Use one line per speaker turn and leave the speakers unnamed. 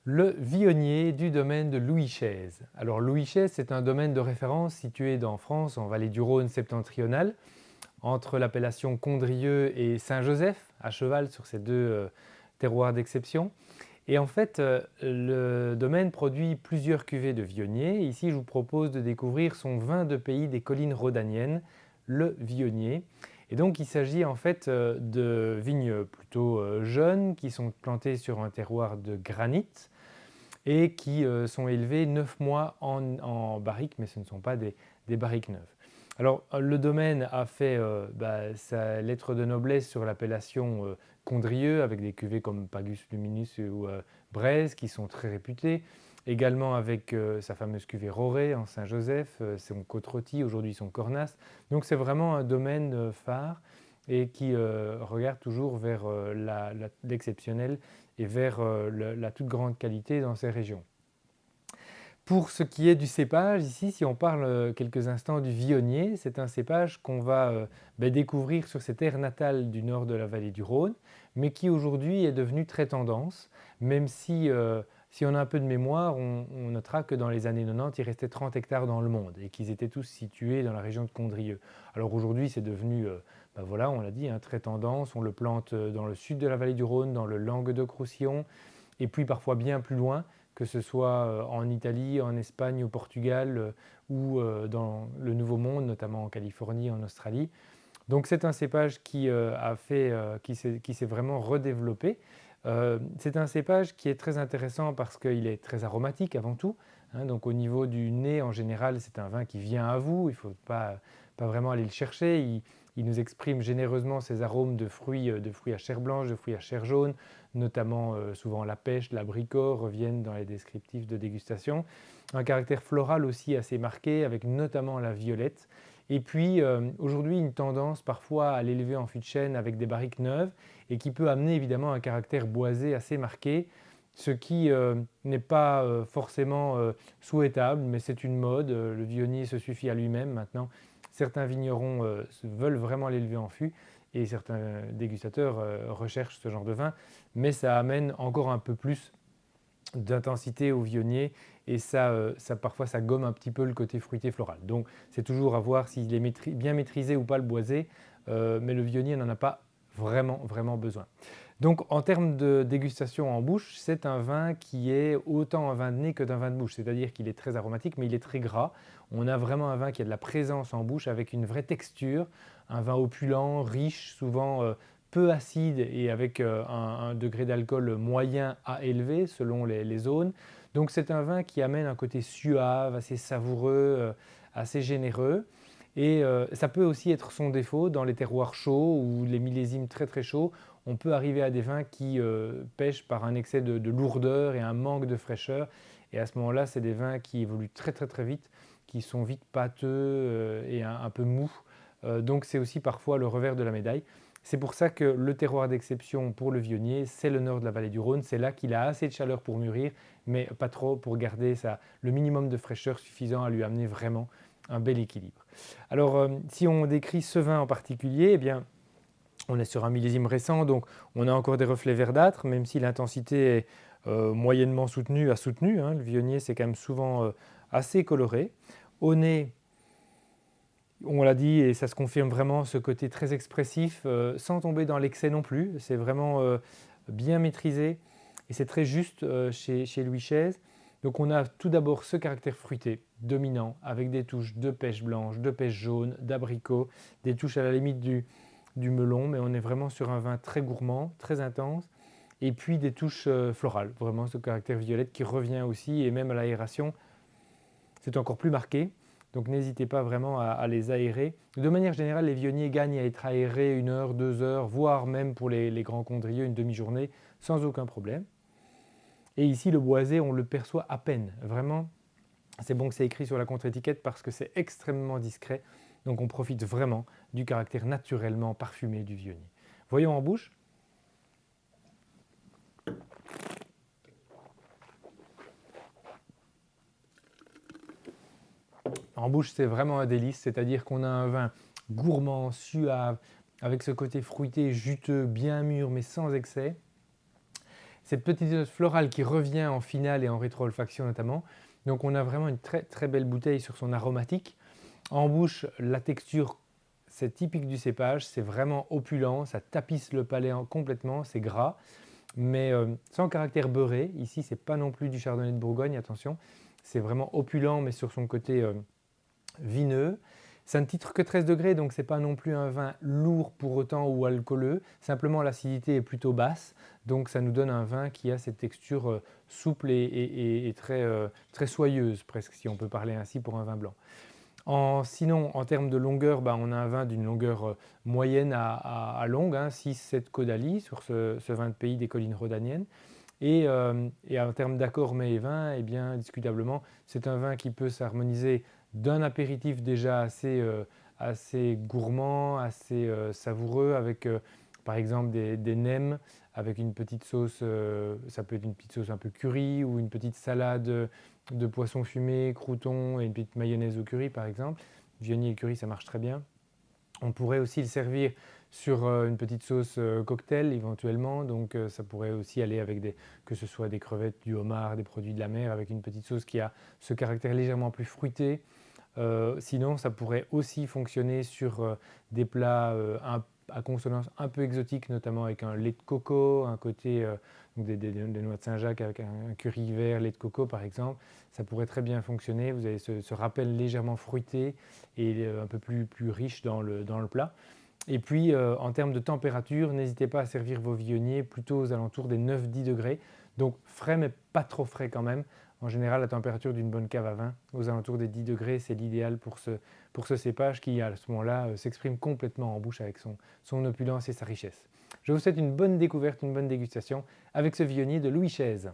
Le Vionnier du domaine de Louis-Chaise. Alors Louis-Chaise, c'est un domaine de référence situé en France, en vallée du Rhône septentrionale, entre l'appellation Condrieu et Saint-Joseph, à cheval sur ces deux terroirs d'exception. Et en fait, le domaine produit plusieurs cuvées de Vionnier. Ici, je vous propose de découvrir son vin de pays des collines rhodaniennes, le Vionnier. Et donc, il s'agit en fait de vignes plutôt jeunes qui sont plantées sur un terroir de granit et qui sont élevées 9 mois en barriques, mais ce ne sont pas des barriques neuves. Alors, le domaine a fait sa lettre de noblesse sur l'appellation Condrieu, avec des cuvées comme Pagus Luminus ou Braise, qui sont très réputées. Également avec sa fameuse cuvée Roré en Saint-Joseph, son Côte-Rôtie, aujourd'hui son Cornas. Donc c'est vraiment un domaine phare et qui regarde toujours vers l'exceptionnel et vers la toute grande qualité dans ces régions. Pour ce qui est du cépage, ici, si on parle quelques instants du Vionnier, c'est un cépage qu'on va découvrir sur ces terres natales du nord de la vallée du Rhône, mais qui aujourd'hui est devenu très tendance, même si on a un peu de mémoire, on notera que dans les années 90, il restait 30 hectares dans le monde et qu'ils étaient tous situés dans la région de Condrieu. Alors aujourd'hui, c'est devenu, voilà, on l'a dit, très tendance. On le plante dans le sud de la vallée du Rhône, dans le Languedoc-Roussillon, et puis parfois bien plus loin, que ce soit en Italie, en Espagne, au Portugal ou dans le Nouveau Monde, notamment en Californie, en Australie. Donc c'est un cépage qui s'est vraiment redéveloppé. C'est un cépage qui est très intéressant parce qu'il est très aromatique avant tout. Donc au niveau du nez, en général, c'est un vin qui vient à vous. Il ne faut pas vraiment aller le chercher. Il nous exprime généreusement ses arômes de fruits à chair blanche, de fruits à chair jaune, notamment souvent la pêche, l'abricot reviennent dans les descriptifs de dégustation. Un caractère floral aussi assez marqué, avec notamment la violette. Et puis aujourd'hui, une tendance parfois à l'élever en fût de chêne avec des barriques neuves et qui peut amener évidemment un caractère boisé assez marqué, ce qui n'est pas forcément souhaitable, mais c'est une mode. Le Vionnier se suffit à lui-même maintenant. Certains vignerons veulent vraiment l'élever en fût et certains dégustateurs recherchent ce genre de vin, mais ça amène encore un peu plus d'intensité au Vionnier et parfois ça gomme un petit peu le côté fruité floral. Donc c'est toujours à voir s'il est bien maîtrisé ou pas le boisé, mais le Vionnier n'en a pas vraiment besoin. Donc en termes de dégustation en bouche, c'est un vin qui est autant un vin de nez que d'un vin de bouche, c'est-à-dire qu'il est très aromatique mais il est très gras. On a vraiment un vin qui a de la présence en bouche avec une vraie texture, un vin opulent, riche, souvent peu acide et avec un degré d'alcool moyen à élevé selon les zones. Donc c'est un vin qui amène un côté suave, assez savoureux, assez généreux. Et ça peut aussi être son défaut dans les terroirs chauds ou les millésimes très très chauds. On peut arriver à des vins qui pêchent par un excès de lourdeur et un manque de fraîcheur. Et à ce moment-là, c'est des vins qui évoluent très très très vite, qui sont vite pâteux et un peu mous. Donc c'est aussi parfois le revers de la médaille. C'est pour ça que le terroir d'exception pour le Vionnier, c'est le nord de la vallée du Rhône. C'est là qu'il a assez de chaleur pour mûrir, mais pas trop pour garder le minimum de fraîcheur suffisant à lui amener vraiment un bel équilibre. Alors, si on décrit ce vin en particulier, eh bien, on est sur un millésime récent, donc on a encore des reflets verdâtres, même si l'intensité est moyennement soutenue. Le Vionnier, c'est quand même souvent assez coloré. Au nez, on l'a dit et ça se confirme vraiment, ce côté très expressif, sans tomber dans l'excès non plus. C'est vraiment bien maîtrisé et c'est très juste chez Louis Chaise. Donc on a tout d'abord ce caractère fruité dominant avec des touches de pêche blanche, de pêche jaune, d'abricot, des touches à la limite du melon, mais on est vraiment sur un vin très gourmand, très intense. Et puis des touches florales, vraiment ce caractère violette qui revient aussi, et même à l'aération, c'est encore plus marqué. Donc n'hésitez pas vraiment à les aérer. De manière générale, les vionniers gagnent à être aérés 1 heure, 2 heures, voire même pour les grands condrieux, une demi-journée, sans aucun problème. Et ici, le boisé, on le perçoit à peine. Vraiment, c'est bon que c'est écrit sur la contre-étiquette parce que c'est extrêmement discret. Donc on profite vraiment du caractère naturellement parfumé du vionnier. Voyons en bouche. En bouche, c'est vraiment un délice, c'est-à-dire qu'on a un vin gourmand, suave, avec ce côté fruité, juteux, bien mûr, mais sans excès. cette petite note florale qui revient en finale et en rétro-olfaction notamment. Donc on a vraiment une très très belle bouteille sur son aromatique. En bouche, la texture, c'est typique du cépage, c'est vraiment opulent, ça tapisse le palais complètement, c'est gras, mais sans caractère beurré. Ici, c'est pas non plus du chardonnay de Bourgogne, attention. C'est vraiment opulent, mais sur son côté vineux. Ça ne titre que 13 degrés, donc c'est pas non plus un vin lourd pour autant ou alcooleux. Simplement, l'acidité est plutôt basse, donc ça nous donne un vin qui a cette texture souple et très, très soyeuse, presque, si on peut parler ainsi pour un vin blanc. Sinon, en termes de longueur, on a un vin d'une longueur moyenne à longue, 6-7 caudali sur ce vin de pays des collines rhodaniennes. Et en termes d'accord mets et vin, eh bien, indiscutablement, c'est un vin qui peut s'harmoniser d'un apéritif déjà assez gourmand, assez savoureux, avec par exemple des nems, avec une petite sauce, ça peut être une petite sauce un peu curry, ou une petite salade de poisson fumé, croûtons et une petite mayonnaise au curry par exemple. Vionnier et curry, ça marche très bien. On pourrait aussi le servir sur une petite sauce cocktail éventuellement, donc ça pourrait aussi aller avec que ce soit des crevettes, du homard, des produits de la mer, avec une petite sauce qui a ce caractère légèrement plus fruité. Sinon, ça pourrait aussi fonctionner sur des plats à consonance un peu exotique, notamment avec un lait de coco, un côté donc des noix de Saint-Jacques avec un curry vert, lait de coco par exemple. Ça pourrait très bien fonctionner. Vous avez ce rappel légèrement fruité et un peu plus riche dans le plat. Et puis, en termes de température, n'hésitez pas à servir vos viogniers plutôt aux alentours des 9-10 degrés. Donc frais, mais pas trop frais quand même. En général, la température d'une bonne cave à vin, aux alentours des 10 degrés, c'est l'idéal pour ce cépage qui, à ce moment-là, s'exprime complètement en bouche avec son opulence et sa richesse. Je vous souhaite une bonne découverte, une bonne dégustation avec ce viognier de Louis Chaise.